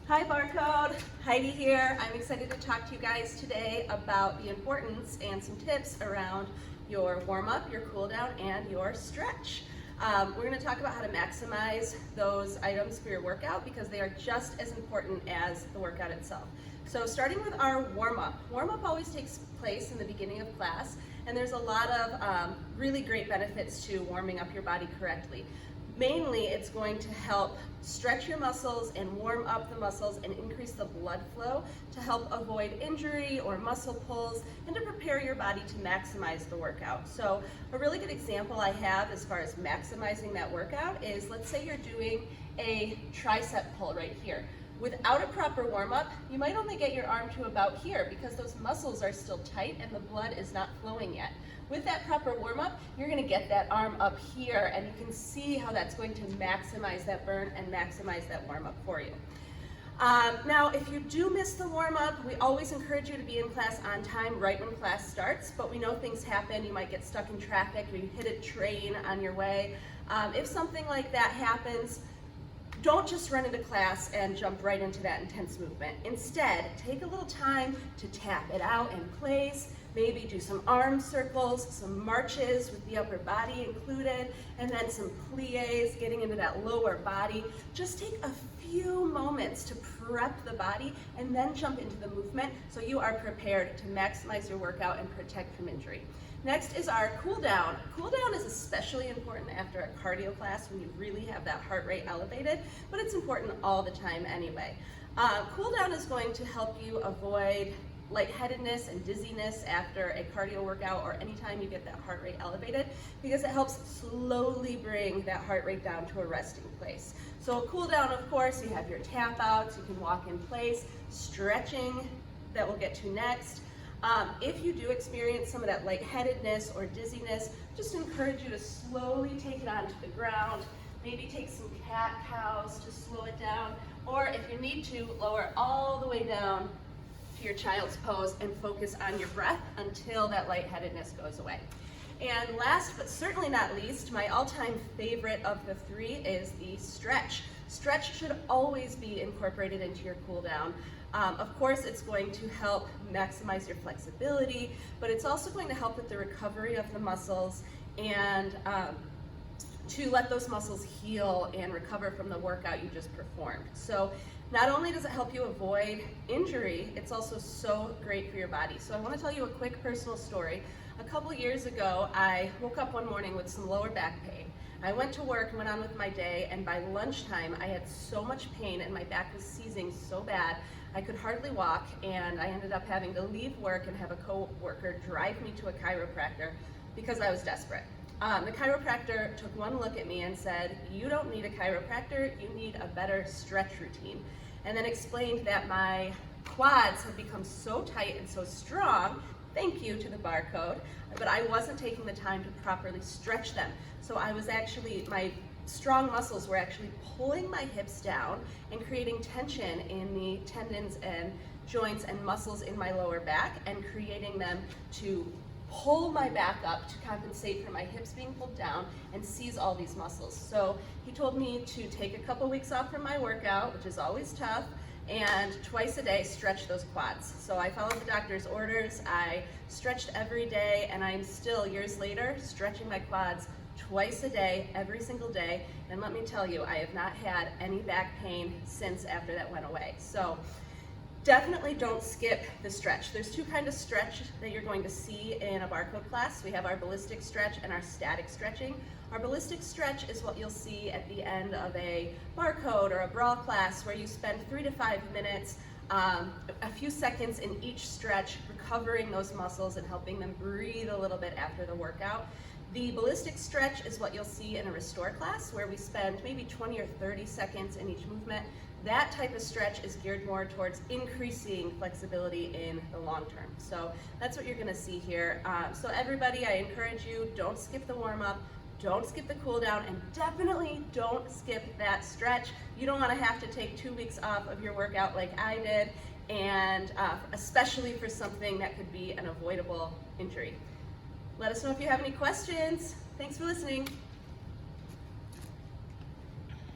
Hi Barcode, Heidi here. I'm excited to talk to you guys today about the importance and some tips around your warm-up, your cool down, and your stretch. We're going to talk about how to maximize those items for your workout because they are just as important as the workout itself. So starting with our warm-up. Warm-up always takes place in the beginning of class, and there's a lot of really great benefits to warming up your body correctly. Mainly, it's going to help stretch your muscles and warm up the muscles and increase the blood flow to help avoid injury or muscle pulls and to prepare your body to maximize the workout. So a really good example I have as far as maximizing that workout is, let's say you're doing a tricep pull right here. Without a proper warm-up, you might only get your arm to about here because those muscles are still tight and the blood is not flowing yet. With that proper warm-up, you're going to get that arm up here, and you can see how that's going to maximize that burn and maximize that warm-up for you. Now, if you do miss the warm-up, we always encourage you to be in class on time right when class starts, but we know things happen. You might get stuck in traffic or you hit a train on your way. If something like that happens, don't just run into class and jump right into that intense movement. Instead, take a little time to tap it out in place, maybe do some arm circles, some marches with the upper body included, and then some plies, getting into that lower body. Just take a few moments to prep the body and then jump into the movement so you are prepared to maximize your workout and protect from injury. Next is our cool down. Cool down is especially important after a cardio class when you really have that heart rate elevated, but it's important all the time anyway. Cool down is going to help you avoid lightheadedness and dizziness after a cardio workout or anytime you get that heart rate elevated, because it helps slowly bring that heart rate down to a resting place. So a cool down, of course, you have your tap outs, you can walk in place, stretching that we'll get to next. If you do experience some of that lightheadedness or dizziness, just encourage you to slowly take it onto the ground. Maybe take some cat-cows to slow it down, or if you need to, lower all the way down to your child's pose and focus on your breath until that lightheadedness goes away. And last but certainly not least, my all-time favorite of the three is the stretch. Stretch should always be incorporated into your cool down. Of course, it's going to help maximize your flexibility, but it's also going to help with the recovery of the muscles and to let those muscles heal and recover from the workout you just performed. So not only does it help you avoid injury, it's also so great for your body. So I want to tell you a quick personal story. A couple years ago, I woke up one morning with some lower back pain. I went to work, went on with my day, and by lunchtime I had so much pain and my back was seizing so bad I could hardly walk, and I ended up having to leave work and have a co-worker drive me to a chiropractor because I was desperate. The chiropractor took one look at me and said, "You don't need a chiropractor, you need a better stretch routine," and then explained that my quads had become so tight and so strong, thank you to the Barcode, but I wasn't taking the time to properly stretch them. So I was actually, my strong muscles were actually pulling my hips down and creating tension in the tendons and joints and muscles in my lower back and creating them to pull my back up to compensate for my hips being pulled down and seize all these muscles. So he told me to take a couple weeks off from my workout, which is always tough, and twice a day stretch those quads. So I followed the doctor's orders, I stretched every day, and I'm still, years later, stretching my quads twice a day, every single day, and let me tell you, I have not had any back pain since after that went away. So definitely don't skip the stretch. There's two kinds of stretch that you're going to see in a Barcode class. We have our ballistic stretch and our static stretching. Our ballistic stretch is what you'll see at the end of a Barcode or a brawl class where you spend 3 to 5 minutes, a few seconds in each stretch, recovering those muscles and helping them breathe a little bit after the workout. The ballistic stretch is what you'll see in a restore class where we spend maybe 20 or 30 seconds in each movement. That type of stretch is geared more towards increasing flexibility in the long term. So that's what you're going to see here. So everybody, I encourage you, don't skip the warm-up, don't skip the cool down, and definitely don't skip that stretch. You don't want to have to take 2 weeks off of your workout like I did, and especially for something that could be an avoidable injury. Let us know if you have any questions. Thanks for listening.